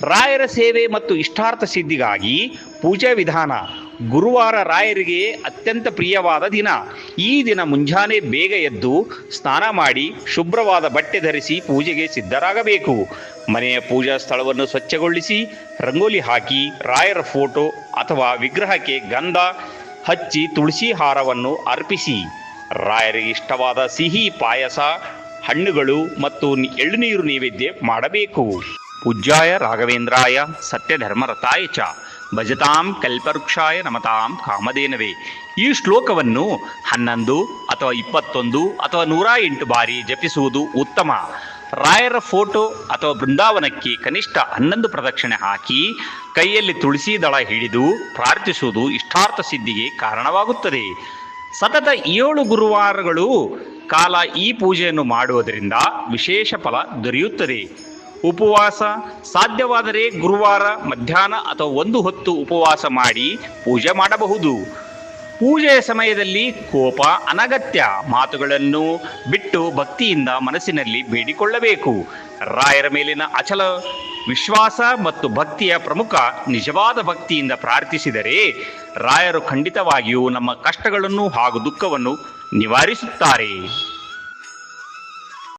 ರಾಯರ ಸೇವೆ ಮತ್ತು ಇಷ್ಟಾರ್ಥ ಸಿದ್ಧಿಗಾಗಿ ಪೂಜಾ ವಿಧಾನ. ಗುರುವಾರ ರಾಯರಿಗೆ ಅತ್ಯಂತ ಪ್ರಿಯವಾದ ದಿನ. ಈ ದಿನ ಮುಂಜಾನೆ ಬೇಗ ಎದ್ದು ಸ್ನಾನ ಮಾಡಿ ಶುಭ್ರವಾದ ಬಟ್ಟೆ ಧರಿಸಿ ಪೂಜೆಗೆ ಸಿದ್ಧರಾಗಬೇಕು. ಮನೆಯ ಪೂಜಾ ಸ್ಥಳವನ್ನು ಸ್ವಚ್ಛಗೊಳಿಸಿ ರಂಗೋಲಿ ಹಾಕಿ ರಾಯರ ಫೋಟೋ ಅಥವಾ ವಿಗ್ರಹಕ್ಕೆ ಗಂಧ ಹಚ್ಚಿ ತುಳಸಿ ಹಾರವನ್ನು ಅರ್ಪಿಸಿ ರಾಯರಿಗೆ ಇಷ್ಟವಾದ ಸಿಹಿ ಪಾಯಸ, ಹಣ್ಣುಗಳು ಮತ್ತು ಎಳ್ಳುನೀರು ನೈವೇದ್ಯ ಮಾಡಬೇಕು. ಪೂಜ್ಯಾಯ ರಾಘವೇಂದ್ರಾಯ ಸತ್ಯಧರ್ಮರತಾಯ ಚ ಭಜತಾಂ ಕಲ್ಪವೃಕ್ಷಾಯ ನಮತಾಂ ಕಾಮಧೇನವೇ. ಈ ಶ್ಲೋಕವನ್ನು 11 ಅಥವಾ 21 ಅಥವಾ 108 ಬಾರಿ ಜಪಿಸುವುದು ಉತ್ತಮ. ರಾಯರ ಫೋಟೋ ಅಥವಾ ಬೃಂದಾವನಕ್ಕೆ ಕನಿಷ್ಠ 11 ಪ್ರದಕ್ಷಿಣೆ ಹಾಕಿ ಕೈಯಲ್ಲಿ ತುಳಸಿ ದಳ ಹಿಡಿದು ಪ್ರಾರ್ಥಿಸುವುದು ಇಷ್ಟಾರ್ಥ ಸಿದ್ಧಿಗೆ ಕಾರಣವಾಗುತ್ತದೆ. ಸತತ 7 ಗುರುವಾರಗಳು ಕಾಲ ಈ ಪೂಜೆಯನ್ನು ಮಾಡುವುದರಿಂದ ವಿಶೇಷ ಫಲ ದೊರೆಯುತ್ತದೆ. ಉಪವಾಸ ಸಾಧ್ಯವಾದರೆ ಗುರುವಾರ ಮಧ್ಯಾಹ್ನ ಅಥವಾ 1 ಹೊತ್ತು ಉಪವಾಸ ಮಾಡಿ ಪೂಜೆ ಮಾಡಬಹುದು. ಪೂಜೆಯ ಸಮಯದಲ್ಲಿ ಕೋಪ, ಅನಗತ್ಯ ಮಾತುಗಳನ್ನು ಬಿಟ್ಟು ಭಕ್ತಿಯಿಂದ ಮನಸ್ಸಿನಲ್ಲಿ ಬೇಡಿಕೊಳ್ಳಬೇಕು. ರಾಯರ ಮೇಲಿನ ಅಚಲ ವಿಶ್ವಾಸ ಮತ್ತು ಭಕ್ತಿಯ ಪ್ರಮುಖ. ನಿಜವಾದ ಭಕ್ತಿಯಿಂದ ಪ್ರಾರ್ಥಿಸಿದರೆ ರಾಯರು ಖಂಡಿತವಾಗಿಯೂ ನಮ್ಮ ಕಷ್ಟಗಳನ್ನು ಹಾಗೂ ದುಃಖವನ್ನು ನಿವಾರಿಸುತ್ತಾರೆ.